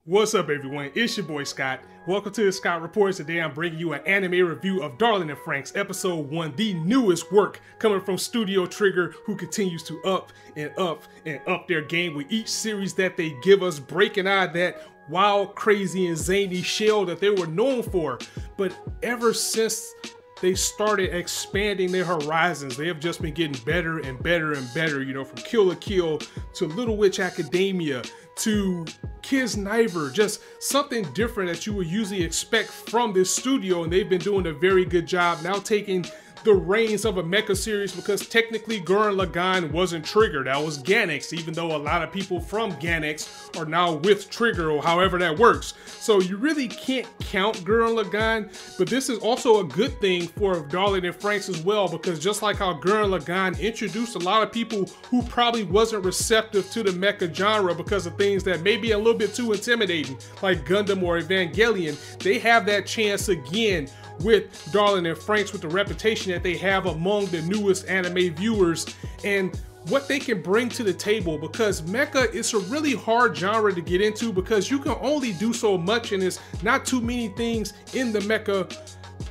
What's up, everyone? It's your boy Scott. Welcome to the Scott Reports. Today I'm bringing you an anime review of Darling and Franxx Episode 1, the newest work coming from Studio Trigger, who continues to up and up and up their game with each series that they give us, breaking out of that wild, crazy, and zany shell that they were known for. But ever since they started expanding their horizons, they have just been getting better and better and better, you know, from Kill la Kill to Little Witch Academia to Kiznaiver, just something different that you would usually expect from this studio, and they've been doing a very good job now taking the reins of a mecha series, because technically Gurren Lagann wasn't Trigger, that was Gainax, even though a lot of people from Gainax are now with Trigger, or however that works. So you really can't count Gurren Lagann, but this is also a good thing for Darling and Franxx as well, because just like how Gurren Lagann introduced a lot of people who probably wasn't receptive to the mecha genre because of things that may be a little bit too intimidating, like Gundam or Evangelion, they have that chance again with Darling and Franxx, with the reputation that they have among the newest anime viewers and what they can bring to the table, because mecha is a really hard genre to get into because you can only do so much, and there's not too many things in the mecha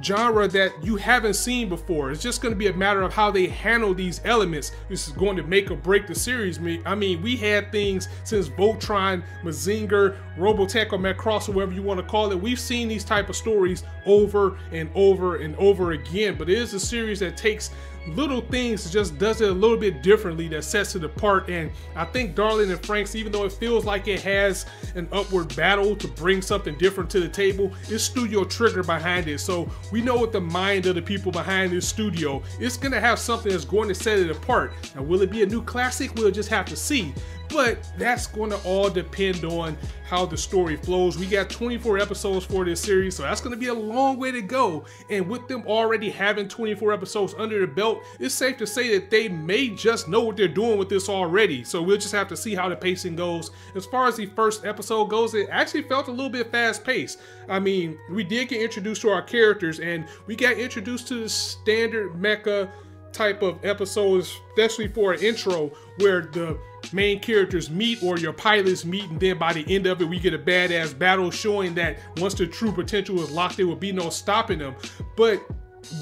genre that you haven't seen before. It's just going to be a matter of how they handle these elements. This is going to make or break the series. I mean, we had things since Voltron, Mazinger, Robotech, or Macross, or whatever you want to call it. We've seen these type of stories over and over and over again, but it is a series that takes little things, just does it a little bit differently, that sets it apart. And I think Darling and Franxx, even though it feels like it has an upward battle to bring something different to the table, it's Studio Trigger behind it. So we know what the mind of the people behind this studio, it's gonna have something that's going to set it apart. Now, will it be a new classic? We'll just have to see. But that's going to all depend on how the story flows. We got 24 episodes for this series, so that's going to be a long way to go. And with them already having 24 episodes under the belt, it's safe to say that they may just know what they're doing with this already. So we'll just have to see how the pacing goes. As far as the first episode goes, it actually felt a little bit fast paced. I mean, we did get introduced to our characters, and we got introduced to the standard mecha type of episodes, especially for an intro, where the main characters meet, or your pilots meet, and then by the end of it we get a badass battle showing that once the true potential is locked, there will be no stopping them. But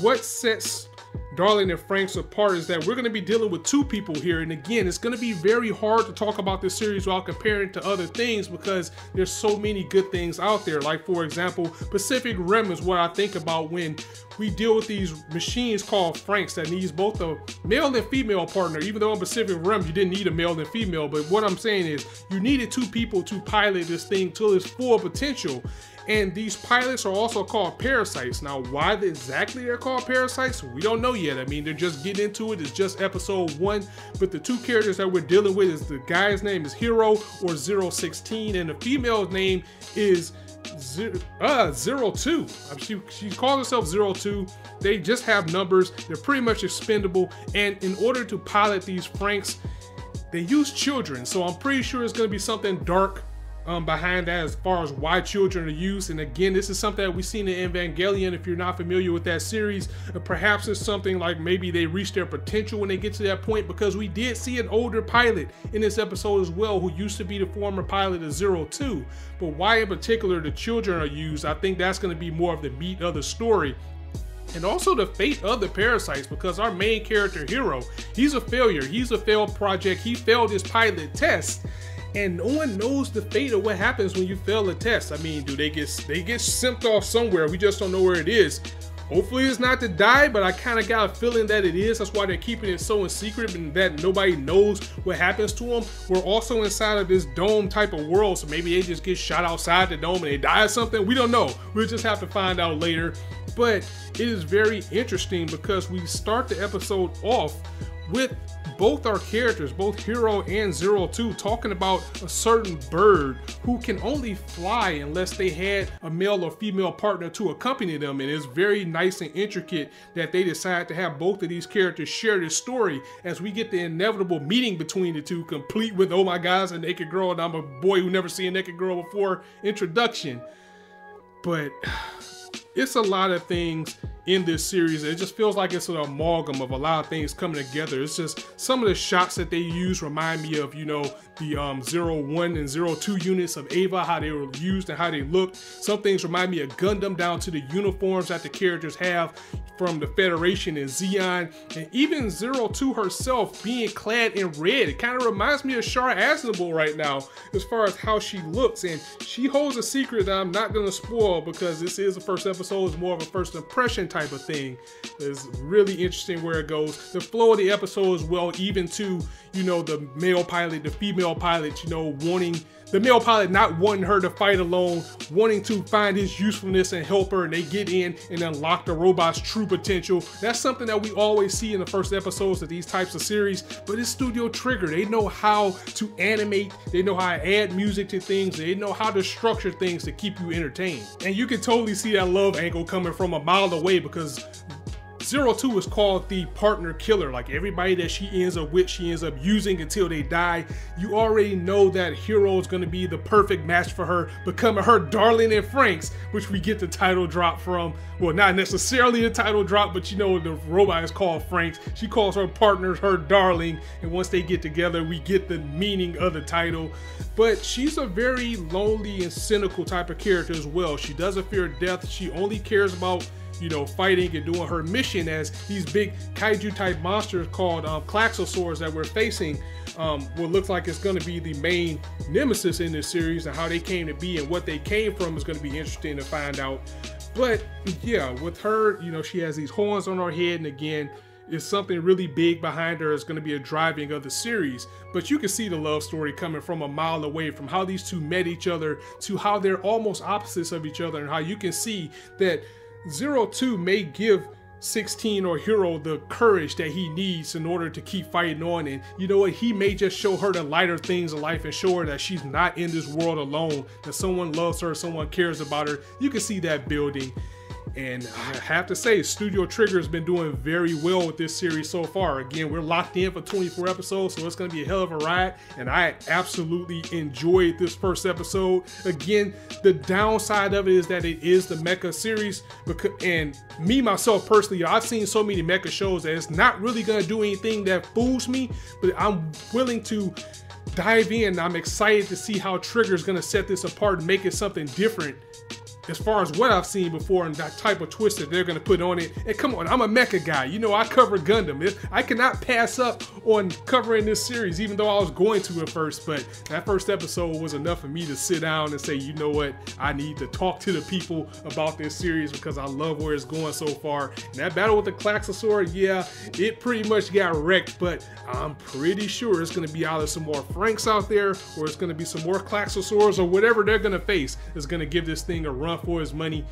what sets Darling and Franxx apart is that we're going to be dealing with two people here, and again, it's going to be very hard to talk about this series while comparing it to other things because there's so many good things out there. Like, for example, Pacific Rim is what I think about when we deal with these machines called Franxx that needs both a male and female partner. Even though in Pacific Rim you didn't need a male and female, but what I'm saying is you needed two people to pilot this thing to its full potential. And these pilots are also called parasites. Now, why exactly they're called parasites, we don't know yet. I mean, they're just getting into it. It's just episode 1. But the two characters that we're dealing with is, the guy's name is Hero, or 016, and the female's name is 02. She calls herself 02. They just have numbers. They're pretty much expendable. And in order to pilot these Franxx, they use children. So I'm pretty sure it's going to be something dark behind that as far as why children are used. And again, this is something that we've seen in Evangelion. If you're not familiar with that series, perhaps it's something like maybe they reach their potential when they get to that point, because we did see an older pilot in this episode as well who used to be the former pilot of 02. But why in particular the children are used, I think that's going to be more of the meat of the story. And also the fate of the parasites, because our main character Hero, he's a failure. He's a failed project. He failed his pilot test. And no one knows the fate of what happens when you fail a test. I mean, do they get sent off somewhere? We just don't know where it is. Hopefully it's not to die, but I kind of got a feeling that it is. That's why they're keeping it so in secret and that nobody knows what happens to them. We're also inside of this dome type of world, so maybe they just get shot outside the dome and they die or something. We don't know. We'll just have to find out later. But it is very interesting because we start the episode off with both our characters, both Hero and 02, talking about a certain bird who can only fly unless they had a male or female partner to accompany them. And it's very nice and intricate that they decide to have both of these characters share this story as we get the inevitable meeting between the two, complete with, oh my God, it's a naked girl and I'm a boy who never seen a naked girl before introduction. But it's a lot of things in this series. It just feels like it's an amalgam of a lot of things coming together. It's just some of the shots that they use remind me of, you know, the 01 and 02 units of Ava, how they were used and how they looked. Some things remind me of Gundam, down to the uniforms that the characters have from the Federation and Zeon, and even 02 herself being clad in red. It kind of reminds me of Char Aznable right now as far as how she looks, and she holds a secret that I'm not going to spoil because this is the first episode. It's more of a first impression type of thing. It's really interesting where it goes. The flow of the episode as well, even to, you know, the male pilot, the female pilot, you know, wanting the male pilot not wanting her to fight alone, wanting to find his usefulness and help her, and they get in and unlock the robot's true potential. That's something that we always see in the first episodes of these types of series, but it's Studio Trigger. They know how to animate, they know how to add music to things, they know how to structure things to keep you entertained. And you can totally see that love angle coming from a mile away, because 02 is called the partner killer. Like, everybody that she ends up with, she ends up using until they die. You already know that Hero is going to be the perfect match for her, becoming her darling in Franxx, which we get the title drop from. Well, not necessarily a title drop, but you know, the robot is called Franxx. She calls her partner her darling, and once they get together, we get the meaning of the title. But she's a very lonely and cynical type of character as well. She doesn't fear death. She only cares about, you know, fighting and doing her mission as these big kaiju type monsters called Klaxosaurs that we're facing. What looks like it's going to be the main nemesis in this series, and how they came to be and what they came from is going to be interesting to find out. But yeah, with her, you know, she has these horns on her head, and again, it's something really big behind her. Is going to be a driving of the series. But you can see the love story coming from a mile away, from how these two met each other to how they're almost opposites of each other, and how you can see that 02 may give 16 or Hero the courage that he needs in order to keep fighting on, and you know what, he may just show her the lighter things of life and show her that she's not in this world alone, that someone loves her, someone cares about her. You can see that building. And I have to say, Studio Trigger has been doing very well with this series so far. Again, we're locked in for 24 episodes, so it's going to be a hell of a ride. And I absolutely enjoyed this first episode. Again, the downside of it is that it is the Mecha series. And me, myself, personally, I've seen so many Mecha shows that it's not really going to do anything that fools me. But I'm willing to dive in. I'm excited to see how Trigger is going to set this apart and make it something different as far as what I've seen before, and that type of twist that they're going to put on it. And come on, I'm a Mecha guy. You know, I cover Gundam. I cannot pass up on covering this series, even though I was going to at first. But that first episode was enough for me to sit down and say, you know what, I need to talk to the people about this series because I love where it's going so far. And that battle with the Klaxosaur, yeah, it pretty much got wrecked, but I'm pretty sure it's going to be either some more Franxx out there, or it's going to be some more Klaxosaurs, or whatever they're going to face is going to give this thing a run for his money.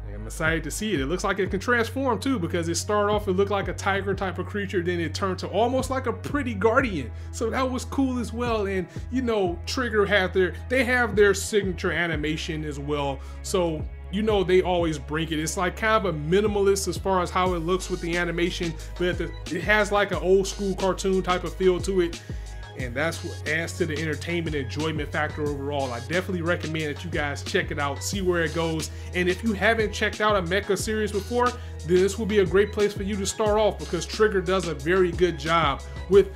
And I'm excited to see it. It looks like it can transform too, because it started off, it looked like a tiger type of creature, then it turned to almost like a pretty guardian. So that was cool as well. And you know, Trigger have their signature animation as well. So you know, they always bring it. It's like kind of a minimalist as far as how it looks with the animation, but it has like an old school cartoon type of feel to it. And that's what adds to the entertainment enjoyment factor overall. I definitely recommend that you guys check it out, see where it goes. And if you haven't checked out a Mecha series before, then this will be a great place for you to start off, because Trigger does a very good job with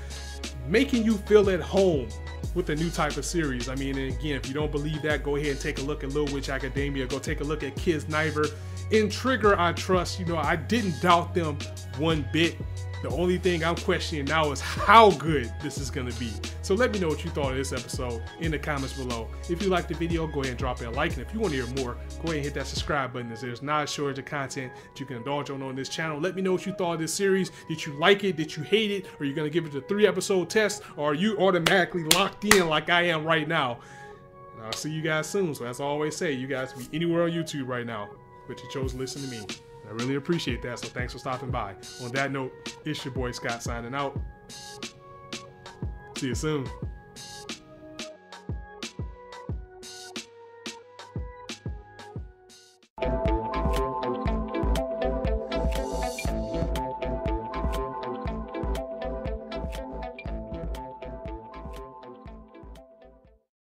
making you feel at home with a new type of series. I mean, and again, if you don't believe that, go ahead and take a look at Little Witch Academia, go take a look at Kids Niver. In Trigger, I trust, you know, I didn't doubt them one bit. The only thing I'm questioning now is how good this is going to be. So let me know what you thought of this episode in the comments below. If you liked the video, go ahead and drop it a like. And if you want to hear more, go ahead and hit that subscribe button, as there's not a shortage of content that you can indulge on this channel. Let me know what you thought of this series. Did you like it? Did you hate it? Are you going to give it a 3-episode test? Or are you automatically locked in like I am right now? And I'll see you guys soon. So as I always say, you guys can be anywhere on YouTube right now, but you chose to listen to me. I really appreciate that, so thanks for stopping by. On that note, it's your boy Scott signing out. See you soon.